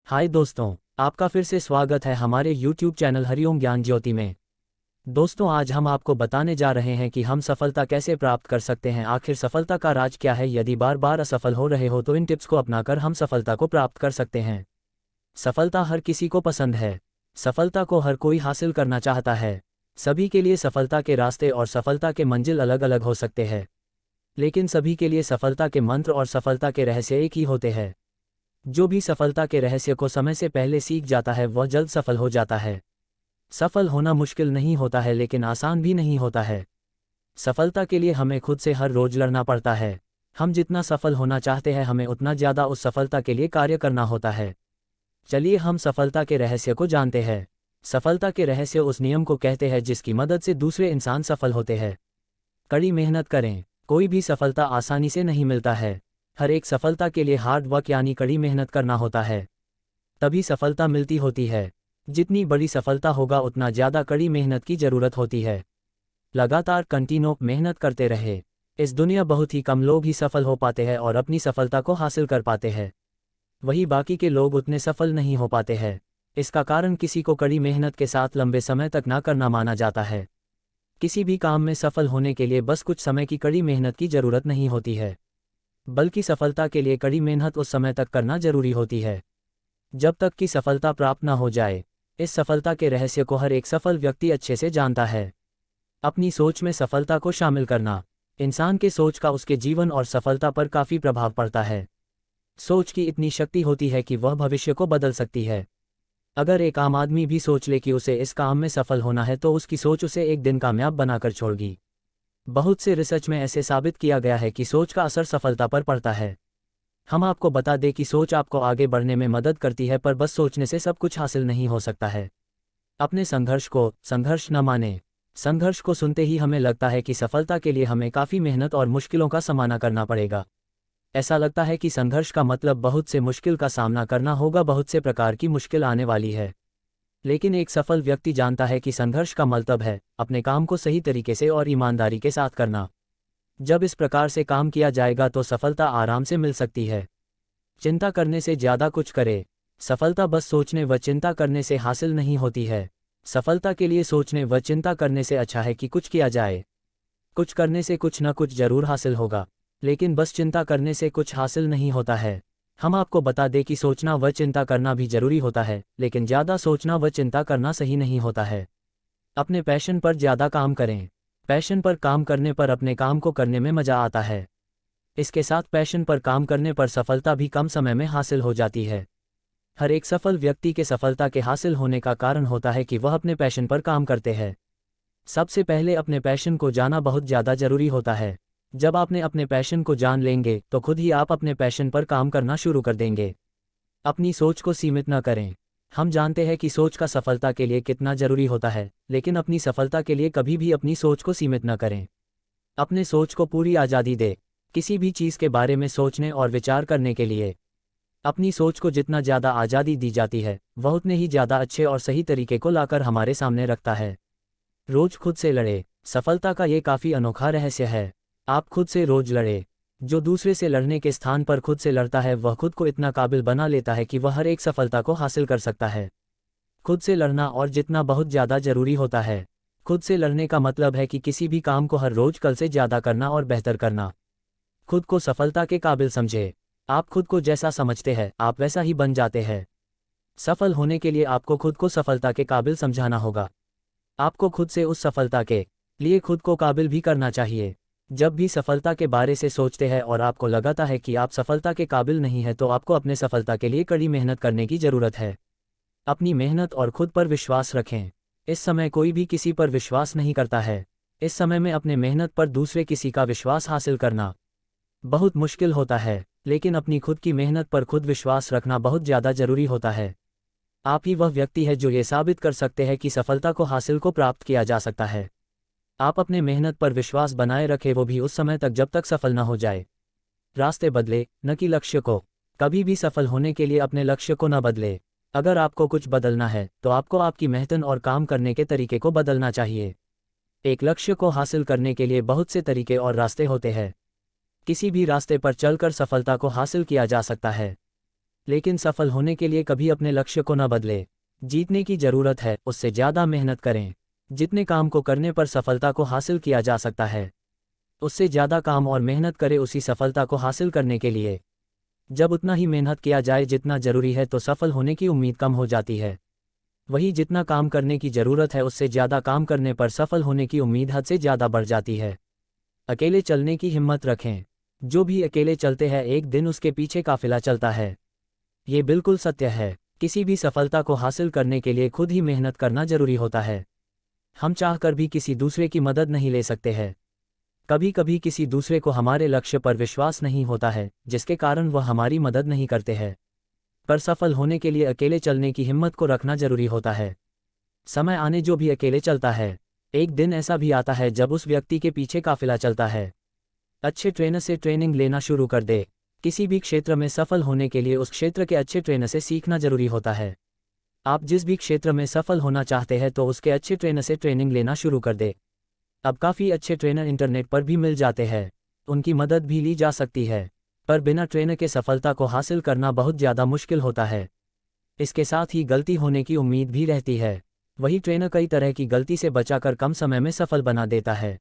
हाय दोस्तों, आपका फिर से स्वागत है हमारे YouTube चैनल हरिओम ज्ञान ज्योति में। दोस्तों, आज हम आपको बताने जा रहे हैं कि हम सफलता कैसे प्राप्त कर सकते हैं। आखिर सफलता का राज क्या है। यदि बार बार असफल हो रहे हो तो इन टिप्स को अपनाकर हम सफलता को प्राप्त कर सकते हैं। सफलता हर किसी को पसंद है। सफलता को हर कोई हासिल करना चाहता है। सभी के लिए सफलता के रास्ते और सफलता के मंजिल अलग अलग हो सकते हैं, लेकिन सभी के लिए सफलता के मंत्र और सफलता के रहस्य एक ही होते हैं। जो भी सफलता के रहस्य को समय से पहले सीख जाता है वह जल्द सफल हो जाता है। सफल होना मुश्किल नहीं होता है, लेकिन आसान भी नहीं होता है। सफलता के लिए हमें खुद से हर रोज लड़ना पड़ता है। हम जितना सफल होना चाहते हैं हमें उतना ज़्यादा उस सफलता के लिए कार्य करना होता है। चलिए हम सफलता के रहस्य को जानते हैं। सफलता के रहस्य उस नियम को कहते हैं जिसकी मदद से दूसरे इंसान सफल होते हैं। कड़ी मेहनत करें। कोई भी सफलता आसानी से नहीं मिलता है। हर एक सफलता के लिए हार्ड वर्क यानी कड़ी मेहनत करना होता है, तभी सफलता मिलती होती है। जितनी बड़ी सफलता होगा उतना ज़्यादा कड़ी मेहनत की ज़रूरत होती है। लगातार कंटिन्यू मेहनत करते रहे। इस दुनिया बहुत ही कम लोग ही सफल हो पाते हैं और अपनी सफलता को हासिल कर पाते हैं। वही बाकी के लोग उतने सफल नहीं हो पाते हैं। इसका कारण किसी को कड़ी मेहनत के साथ लंबे समय तक ना करना माना जाता है। किसी भी काम में सफल होने के लिए बस कुछ समय की कड़ी मेहनत की ज़रूरत नहीं होती है, बल्कि सफलता के लिए कड़ी मेहनत उस समय तक करना जरूरी होती है जब तक कि सफलता प्राप्त न हो जाए। इस सफलता के रहस्य को हर एक सफल व्यक्ति अच्छे से जानता है। अपनी सोच में सफलता को शामिल करना। इंसान के सोच का उसके जीवन और सफलता पर काफ़ी प्रभाव पड़ता है। सोच की इतनी शक्ति होती है कि वह भविष्य को बदल सकती है। अगर एक आम आदमी भी सोच ले कि उसे इस काम में सफल होना है तो उसकी सोच उसे एक दिन कामयाब बनाकर छोड़गी। बहुत से रिसर्च में ऐसे साबित किया गया है कि सोच का असर सफलता पर पड़ता है। हम आपको बता दें कि सोच आपको आगे बढ़ने में मदद करती है, पर बस सोचने से सब कुछ हासिल नहीं हो सकता है। अपने संघर्ष को संघर्ष न माने। संघर्ष को सुनते ही हमें लगता है कि सफलता के लिए हमें काफ़ी मेहनत और मुश्किलों का सामना करना पड़ेगा। ऐसा लगता है कि संघर्ष का मतलब बहुत से मुश्किल का सामना करना होगा, बहुत से प्रकार की मुश्किल आने वाली है। लेकिन एक सफल व्यक्ति जानता है कि संघर्ष का मतलब है अपने काम को सही तरीके से और ईमानदारी के साथ करना। जब इस प्रकार से काम किया जाएगा तो सफलता आराम से मिल सकती है। चिंता करने से ज़्यादा कुछ करे। सफलता बस सोचने व चिंता करने से हासिल नहीं होती है। सफलता के लिए सोचने व चिंता करने से अच्छा है कि कुछ किया जाए। कुछ करने से कुछ न कुछ जरूर हासिल होगा, लेकिन बस चिंता करने से कुछ हासिल नहीं होता है। हम आपको बता दें कि सोचना व चिंता करना भी जरूरी होता है, लेकिन ज़्यादा सोचना व चिंता करना सही नहीं होता है। अपने पैशन पर ज़्यादा काम करें। पैशन पर काम करने पर अपने काम को करने में मज़ा आता है। इसके साथ पैशन पर काम करने पर सफलता भी कम समय में हासिल हो जाती है। हर एक सफल व्यक्ति के सफलता के हासिल होने का कारण होता है कि वह अपने पैशन पर काम करते हैं। सबसे पहले अपने पैशन को जाना बहुत ज़्यादा ज़रूरी होता है। जब आपने अपने पैशन को जान लेंगे तो खुद ही आप अपने पैशन पर काम करना शुरू कर देंगे। अपनी सोच को सीमित न करें। हम जानते हैं कि सोच का सफलता के लिए कितना जरूरी होता है, लेकिन अपनी सफलता के लिए कभी भी अपनी सोच को सीमित न करें। अपने सोच को पूरी आज़ादी दें। किसी भी चीज़ के बारे में सोचने और विचार करने के लिए अपनी सोच को जितना ज़्यादा आज़ादी दी जाती है वह उतने ही ज़्यादा अच्छे और सही तरीके को लाकर हमारे सामने रखता है। रोज खुद से लड़े। सफलता का ये काफ़ी अनोखा रहस्य है। आप खुद से रोज लड़े। जो दूसरे से लड़ने के स्थान पर खुद से लड़ता है वह खुद को इतना काबिल बना लेता है कि वह हर एक सफलता को हासिल कर सकता है। खुद से लड़ना और जितना बहुत ज़्यादा ज़रूरी होता है। खुद से लड़ने का मतलब है कि किसी भी काम को हर रोज कल से ज़्यादा करना और बेहतर करना। खुद को सफलता के काबिल समझे। आप खुद को जैसा समझते हैं आप वैसा ही बन जाते हैं। सफल होने के लिए आपको खुद को सफलता के काबिल समझाना होगा। आपको खुद से उस सफलता के लिए खुद को काबिल भी करना चाहिए। जब भी सफलता के बारे से सोचते हैं और आपको लगता है कि आप सफलता के काबिल नहीं हैं तो आपको अपने सफलता के लिए कड़ी मेहनत करने की ज़रूरत है। अपनी मेहनत और खुद पर विश्वास रखें। इस समय कोई भी किसी पर विश्वास नहीं करता है। इस समय में अपने मेहनत पर दूसरे किसी का विश्वास हासिल करना बहुत मुश्किल होता है, लेकिन अपनी खुद की मेहनत पर खुद विश्वास रखना बहुत ज़्यादा ज़रूरी होता है। आप ही वह व्यक्ति है जो ये साबित कर सकते हैं कि सफलता को हासिल को प्राप्त किया जा सकता है। आप अपने मेहनत पर विश्वास बनाए रखें, वो भी उस समय तक जब तक सफल न हो जाए। रास्ते बदले न कि लक्ष्य को। कभी भी सफल होने के लिए अपने लक्ष्य को न बदले। अगर आपको कुछ बदलना है तो आपको आपकी मेहनत और काम करने के तरीके को बदलना चाहिए। एक लक्ष्य को हासिल करने के लिए बहुत से तरीके और रास्ते होते हैं। किसी भी रास्ते पर चलकर सफलता को हासिल किया जा सकता है। लेकिन सफल होने के लिए कभी अपने लक्ष्य को न बदले। जीतने की जरूरत है, उससे ज़्यादा मेहनत करें। जितने काम को करने पर सफलता को हासिल किया जा सकता है, उससे ज़्यादा काम और मेहनत करें उसी सफलता को हासिल करने के लिए। जब उतना ही मेहनत किया जाए जितना ज़रूरी है तो सफल होने की उम्मीद कम हो जाती है। वही जितना काम करने की ज़रूरत है उससे ज़्यादा काम करने पर सफल होने की उम्मीद हद से ज़्यादा बढ़ जाती है। अकेले चलने की हिम्मत रखें। जो भी अकेले चलते हैं एक दिन उसके पीछे काफिला चलता है। ये बिल्कुल सत्य है। किसी भी सफलता को हासिल करने के लिए खुद ही मेहनत करना जरूरी होता है। हम चाहकर भी किसी दूसरे की मदद नहीं ले सकते हैं। कभी कभी किसी दूसरे को हमारे लक्ष्य पर विश्वास नहीं होता है, जिसके कारण वह हमारी मदद नहीं करते हैं। पर सफल होने के लिए अकेले चलने की हिम्मत को रखना जरूरी होता है। समय आने जो भी अकेले चलता है, एक दिन ऐसा भी आता है जब उस व्यक्ति के पीछे काफिला चलता है। अच्छे ट्रेनर से ट्रेनिंग लेना शुरू कर दे। किसी भी क्षेत्र में सफल होने के लिए उस क्षेत्र के अच्छे ट्रेनर से सीखना जरूरी होता है। आप जिस भी क्षेत्र में सफल होना चाहते हैं तो उसके अच्छे ट्रेनर से ट्रेनिंग लेना शुरू कर दे। अब काफ़ी अच्छे ट्रेनर इंटरनेट पर भी मिल जाते हैं, उनकी मदद भी ली जा सकती है। पर बिना ट्रेनर के सफलता को हासिल करना बहुत ज़्यादा मुश्किल होता है। इसके साथ ही गलती होने की उम्मीद भी रहती है। वही ट्रेनर कई तरह की गलती से बचाकर कम समय में सफल बना देता है।